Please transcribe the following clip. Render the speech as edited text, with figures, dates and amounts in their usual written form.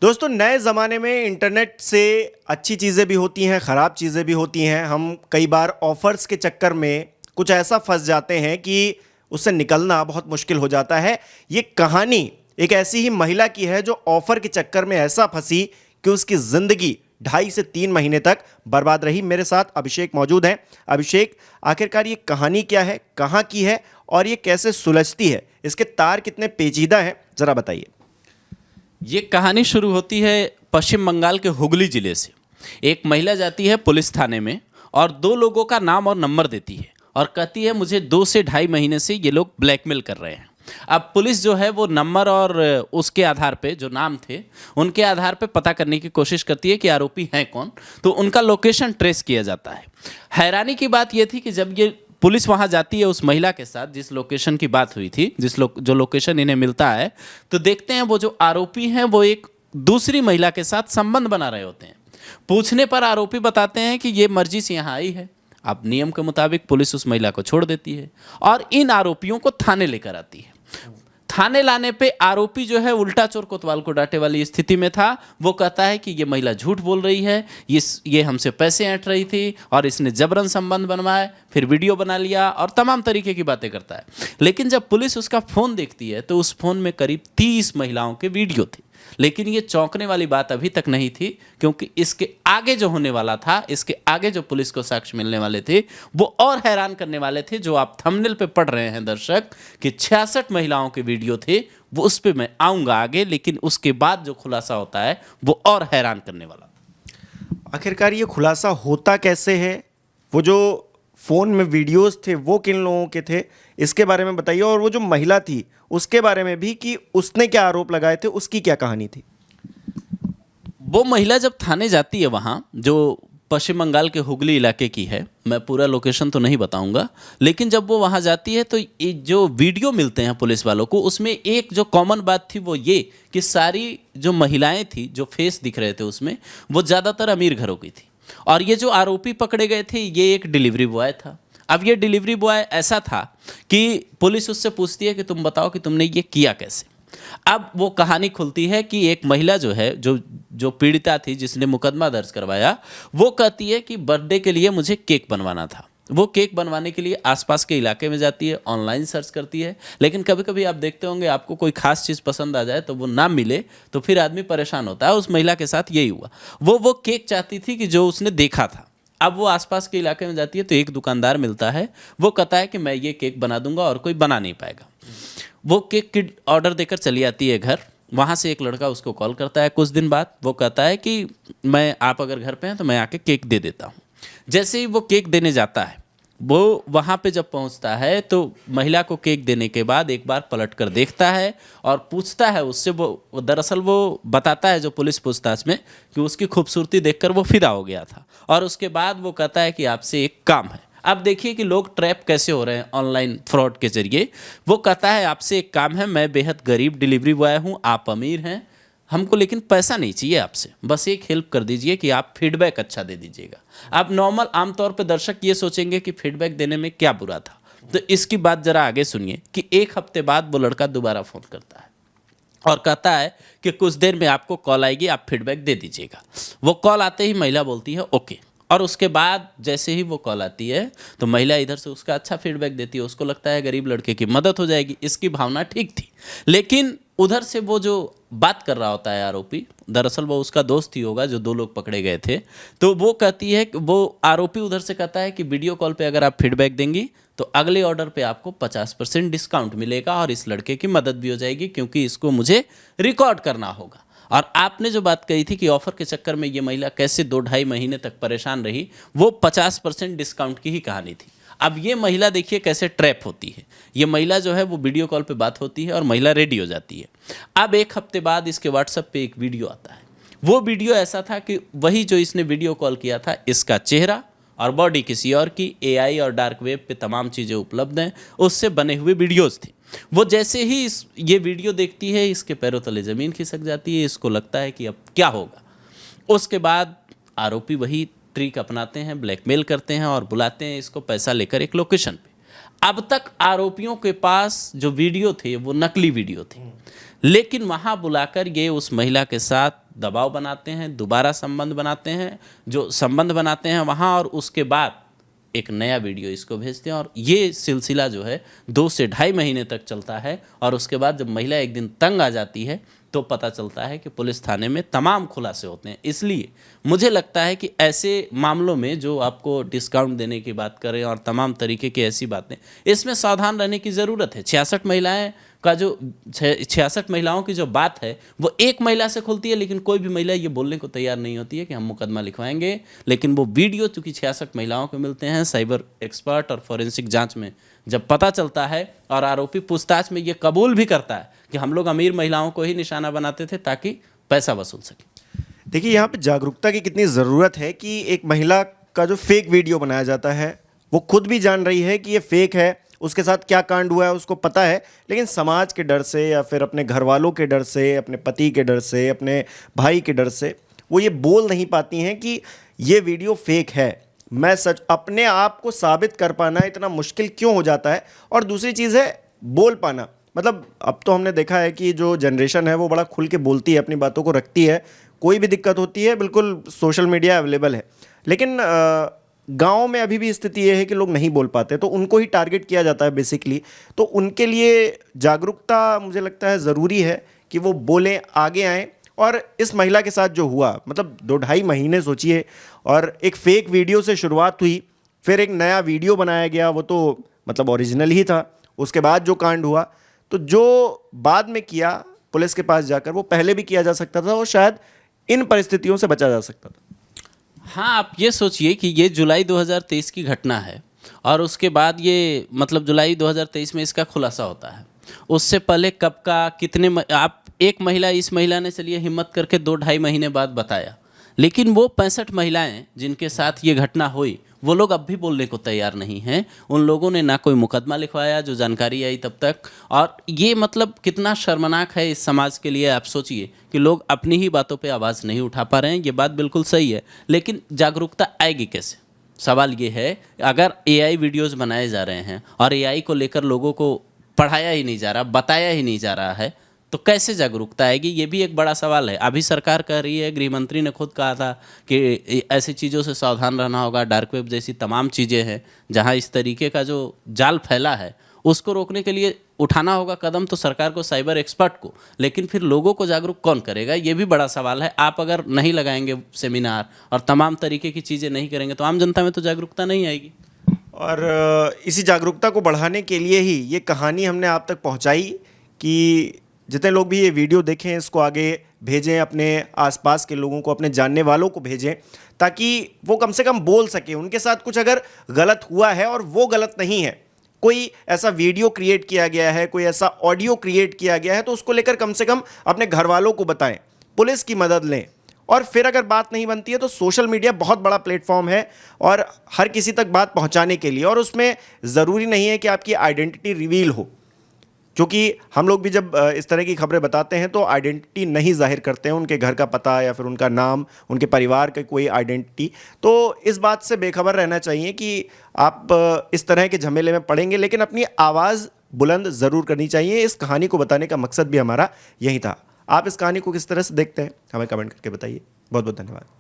दोस्तों, नए ज़माने में इंटरनेट से अच्छी चीज़ें भी होती हैं, ख़राब चीज़ें भी होती हैं। हम कई बार ऑफ़र्स के चक्कर में कुछ ऐसा फंस जाते हैं कि उससे निकलना बहुत मुश्किल हो जाता है। ये कहानी एक ऐसी ही महिला की है जो ऑफ़र के चक्कर में ऐसा फंसी कि उसकी ज़िंदगी 2.5 से 3 महीने तक बर्बाद रही। मेरे साथ अभिषेक मौजूद हैं। अभिषेक, आखिरकार ये कहानी क्या है, कहाँ की है और ये कैसे सुलझती है? इसके तार कितने पेचीदा हैं, ज़रा बताइए। ये कहानी शुरू होती है पश्चिम बंगाल के हुगली जिले से। एक महिला जाती है पुलिस थाने में और 2 लोगों का नाम और नंबर देती है और कहती है मुझे 2 से ढाई महीने से ये लोग ब्लैकमेल कर रहे हैं। अब पुलिस जो है वो नंबर और उसके आधार पे जो नाम थे उनके आधार पे पता करने की कोशिश करती है कि आरोपी हैं कौन, तो उनका लोकेशन ट्रेस किया जाता है। हैरानी की बात ये थी कि जब ये पुलिस वहां जाती है उस महिला के साथ जिस लोकेशन की बात हुई थी, जो लोकेशन इन्हें मिलता है, तो देखते हैं वो जो आरोपी हैं वो एक दूसरी महिला के साथ संबंध बना रहे होते हैं। पूछने पर आरोपी बताते हैं कि ये मर्जी से यहाँ आई है। अब नियम के मुताबिक पुलिस उस महिला को छोड़ देती है और इन आरोपियों को थाने लेकर आती है। थाने लाने पे आरोपी जो है उल्टा चोर कोतवाल को डांटे वाली स्थिति में था। वो कहता है कि ये महिला झूठ बोल रही है, ये हमसे पैसे ऐंठ रही थी और इसने जबरन संबंध बनवाए, फिर वीडियो बना लिया और तमाम तरीके की बातें करता है। लेकिन जब पुलिस उसका फ़ोन देखती है तो उस फ़ोन में करीब 30 महिलाओं के वीडियो थे। लेकिन ये चौंकने वाली बात अभी तक नहीं थी, क्योंकि इसके आगे जो होने वाला था, इसके आगे जो पुलिस को साक्ष्य मिलने वाले थे, वो और हैरान करने वाले थे। जो आप थंबनेल पे पढ़ रहे हैं दर्शक कि 66 महिलाओं के वीडियो थे, वो उस पे मैं आऊँगा आगे, लेकिन उसके बाद जो खुलासा होता है वो और हैरान करने वाला। आखिरकार ये खुलासा होता कैसे है? वो जो फ़ोन में वीडियोस थे वो किन लोगों के थे, इसके बारे में बताइए। और वो जो महिला थी उसके बारे में भी कि उसने क्या आरोप लगाए थे, उसकी क्या कहानी थी? वो महिला जब थाने जाती है वहाँ, जो पश्चिम बंगाल के हुगली इलाके की है, मैं पूरा लोकेशन तो नहीं बताऊंगा, लेकिन जब वो वहाँ जाती है तो ये जो वीडियो मिलते हैं पुलिस वालों को, उसमें एक जो कॉमन बात थी वो ये कि सारी जो महिलाएं थी जो फेस दिख रहे थे उसमें, वो ज़्यादातर अमीर घरों की थी। और ये जो आरोपी पकड़े गए थे ये एक डिलीवरी बॉय था। अब ये डिलीवरी बॉय ऐसा था कि पुलिस उससे पूछती है कि तुम बताओ कि तुमने ये किया कैसे। अब वो कहानी खुलती है कि एक महिला जो है, जो पीड़िता थी जिसने मुकदमा दर्ज करवाया, वो कहती है कि बर्थडे के लिए मुझे केक बनवाना था। वो केक बनवाने के लिए आसपास के इलाके में जाती है, ऑनलाइन सर्च करती है, लेकिन कभी कभी आप देखते होंगे आपको कोई खास चीज़ पसंद आ जाए तो वो ना मिले तो फिर आदमी परेशान होता है। उस महिला के साथ यही हुआ। वो केक चाहती थी कि जो उसने देखा था। अब वो आसपास के इलाके में जाती है तो एक दुकानदार मिलता है, वो कहता है कि मैं ये केक बना दूंगा और कोई बना नहीं पाएगा। वो केक की ऑर्डर देकर चली आती है घर। वहाँ से एक लड़का उसको कॉल करता है कुछ दिन बाद। वो कहता है कि आप अगर घर पे हैं तो मैं आके केक दे देता हूँ। जैसे ही वो केक देने जाता है, वो वहाँ पे जब पहुँचता है तो महिला को केक देने के बाद एक बार पलट कर देखता है और पूछता है उससे। वो दरअसल वो बताता है जो पुलिस पूछताछ में कि उसकी खूबसूरती देखकर वो फिदा हो गया था। और उसके बाद वो कहता है कि आपसे एक काम है। अब देखिए कि लोग ट्रैप कैसे हो रहे हैं ऑनलाइन फ्रॉड के जरिए। वो कहता है आपसे एक काम है, मैं बेहद गरीब डिलीवरी बॉय हूँ, आप अमीर हैं, हमको लेकिन पैसा नहीं चाहिए आपसे, बस एक हेल्प कर दीजिए कि आप फीडबैक अच्छा दे दीजिएगा। अब नॉर्मल आमतौर पे दर्शक ये सोचेंगे कि फीडबैक देने में क्या बुरा था, तो इसकी बात जरा आगे सुनिए कि 1 हफ्ते बाद वो लड़का दोबारा फ़ोन करता है और कहता है कि कुछ देर में आपको कॉल आएगी, आप फीडबैक दे दीजिएगा। वो कॉल आते ही महिला बोलती है ओके। और उसके बाद जैसे ही वो कॉल आती है तो महिला इधर से उसका अच्छा फीडबैक देती है। उसको लगता है गरीब लड़के की मदद हो जाएगी, इसकी भावना ठीक थी। लेकिन उधर से वो जो बात कर रहा होता है आरोपी, दरअसल वो उसका दोस्त ही होगा जो 2 लोग पकड़े गए थे, तो वो कहती है कि वो आरोपी उधर से कहता है कि वीडियो कॉल पे अगर आप फीडबैक देंगी तो अगले ऑर्डर पे आपको 50% डिस्काउंट मिलेगा और इस लड़के की मदद भी हो जाएगी, क्योंकि इसको मुझे रिकॉर्ड करना होगा। और आपने जो बात कही थी कि ऑफर के चक्कर में ये महिला कैसे 2-2.5 महीने तक परेशान रही, वो 50% डिस्काउंट की ही कहानी थी। अब ये महिला देखिए कैसे ट्रैप होती है। ये महिला जो है वो वीडियो कॉल पे बात होती है और महिला रेडी हो जाती है। अब 1 हफ्ते बाद इसके व्हाट्सएप पे एक वीडियो आता है। वो वीडियो ऐसा था कि वही जो इसने वीडियो कॉल किया था, इसका चेहरा और बॉडी किसी और की, एआई और डार्क वेब पे तमाम चीज़ें उपलब्ध हैं, उससे बने हुए वीडियोज़ थे। वो जैसे ही ये वीडियो देखती है, इसके पैरों तले ज़मीन खिसक जाती है। इसको लगता है कि अब क्या होगा। उसके बाद आरोपी वही ट्रिक अपनाते हैं, ब्लैकमेल करते हैं और बुलाते हैं इसको पैसा लेकर एक लोकेशन पे। अब तक आरोपियों के पास जो वीडियो थे वो नकली वीडियो थे, लेकिन वहाँ बुलाकर ये उस महिला के साथ दबाव बनाते हैं, दोबारा संबंध बनाते हैं, जो संबंध बनाते हैं वहाँ, और उसके बाद एक नया वीडियो इसको भेजते हैं। और ये सिलसिला जो है 2 से ढाई महीने तक चलता है। और उसके बाद जब महिला एक दिन तंग आ जाती है तो पता चलता है कि पुलिस थाने में तमाम खुलासे होते हैं। इसलिए मुझे लगता है कि ऐसे मामलों में जो आपको डिस्काउंट देने की बात करें और तमाम तरीके की ऐसी बातें, इसमें सावधान रहने की ज़रूरत है। 66 महिलाएं का जो 66 महिलाओं की जो बात है वो एक महिला से खुलती है, लेकिन कोई भी महिला ये बोलने को तैयार नहीं होती है कि हम मुकदमा लिखवाएंगे। लेकिन वो वीडियो चूंकि 66 महिलाओं को मिलते हैं, साइबर एक्सपर्ट और फॉरेंसिक जांच में जब पता चलता है और आरोपी पूछताछ में ये कबूल भी करता है कि हम लोग अमीर महिलाओं को ही निशाना बनाते थे ताकि पैसा वसूल सके। देखिए, यहाँ पे जागरूकता की कितनी ज़रूरत है कि एक महिला का जो फेक वीडियो बनाया जाता है वो खुद भी जान रही है कि ये फेक है, उसके साथ क्या कांड हुआ है उसको पता है, लेकिन समाज के डर से या फिर अपने घर वालों के डर से, अपने पति के डर से, अपने भाई के डर से वो ये बोल नहीं पाती हैं कि ये वीडियो फेक है। मैं सच, अपने आप को साबित कर पाना इतना मुश्किल क्यों हो जाता है। और दूसरी चीज़ है बोल पाना। मतलब अब तो हमने देखा है कि जो जनरेशन है वो बड़ा खुल के बोलती है, अपनी बातों को रखती है, कोई भी दिक्कत होती है बिल्कुल सोशल मीडिया अवेलेबल है। लेकिन गाँव में अभी भी स्थिति ये है कि लोग नहीं बोल पाते, तो उनको ही टारगेट किया जाता है बेसिकली। तो उनके लिए जागरूकता मुझे लगता है ज़रूरी है कि वो बोलें, आगे आएँ। और इस महिला के साथ जो हुआ, मतलब 2-2.5 महीने सोचिए, और एक फेक वीडियो से शुरुआत हुई, फिर एक नया वीडियो बनाया गया, वो तो मतलब ओरिजिनल ही था। उसके बाद जो कांड हुआ, तो जो बाद में किया पुलिस के पास जाकर, वो पहले भी किया जा सकता था और शायद इन परिस्थितियों से बचा जा सकता था। हाँ, आप ये सोचिए कि ये जुलाई 2023 की घटना है और उसके बाद ये मतलब जुलाई 2023 में इसका खुलासा होता है। उससे पहले कब का कितने आप एक महिला, इस महिला ने चलिए हिम्मत करके 2-2.5 महीने बाद बताया, लेकिन वो 65 महिलाएं जिनके साथ ये घटना हुई वो लोग अब भी बोलने को तैयार नहीं हैं। उन लोगों ने ना कोई मुकदमा लिखवाया जो जानकारी आई तब तक। और ये मतलब कितना शर्मनाक है इस समाज के लिए। आप सोचिए कि लोग अपनी ही बातों पे आवाज़ नहीं उठा पा रहे हैं। ये बात बिल्कुल सही है, लेकिन जागरूकता आएगी कैसे? सवाल ये है, अगर AI वीडियोज़ बनाए जा रहे हैं और AI को लेकर लोगों को पढ़ाया ही नहीं जा रहा, बताया ही नहीं जा रहा है, तो कैसे जागरूकता आएगी? ये भी एक बड़ा सवाल है। अभी सरकार कह रही है, गृह मंत्री ने खुद कहा था कि ऐसी चीज़ों से सावधान रहना होगा। डार्क वेब जैसी तमाम चीज़ें हैं जहां इस तरीके का जो जाल फैला है उसको रोकने के लिए उठाना होगा कदम तो सरकार को, साइबर एक्सपर्ट को। लेकिन फिर लोगों को जागरूक कौन करेगा? ये भी बड़ा सवाल है। आप अगर नहीं लगाएंगे सेमिनार और तमाम तरीके की चीज़ें नहीं करेंगे तो आम जनता में तो जागरूकता नहीं आएगी। और इसी जागरूकता को बढ़ाने के लिए ही ये कहानी हमने आप तक पहुंचाई कि जितने लोग भी ये वीडियो देखें इसको आगे भेजें, अपने आसपास के लोगों को, अपने जानने वालों को भेजें, ताकि वो कम से कम बोल सकें। उनके साथ कुछ अगर गलत हुआ है और वो गलत नहीं है, कोई ऐसा वीडियो क्रिएट किया गया है, कोई ऐसा ऑडियो क्रिएट किया गया है, तो उसको लेकर कम से कम अपने घर वालों को बताएं, पुलिस की मदद लें। और फिर अगर बात नहीं बनती है तो सोशल मीडिया बहुत बड़ा प्लेटफॉर्म है और हर किसी तक बात पहुंचाने के लिए। और उसमें ज़रूरी नहीं है कि आपकी आइडेंटिटी रिवील हो, क्योंकि हम लोग भी जब इस तरह की खबरें बताते हैं तो आइडेंटिटी नहीं जाहिर करते हैं, उनके घर का पता या फिर उनका नाम, उनके परिवार का कोई आइडेंटिटी। तो इस बात से बेखबर रहना चाहिए कि आप इस तरह के झमेले में पड़ेंगे, लेकिन अपनी आवाज़ बुलंद ज़रूर करनी चाहिए। इस कहानी को बताने का मकसद भी हमारा यही था। आप इस कहानी को किस तरह से देखते हैं हमें कमेंट करके बताइए। बहुत बहुत धन्यवाद।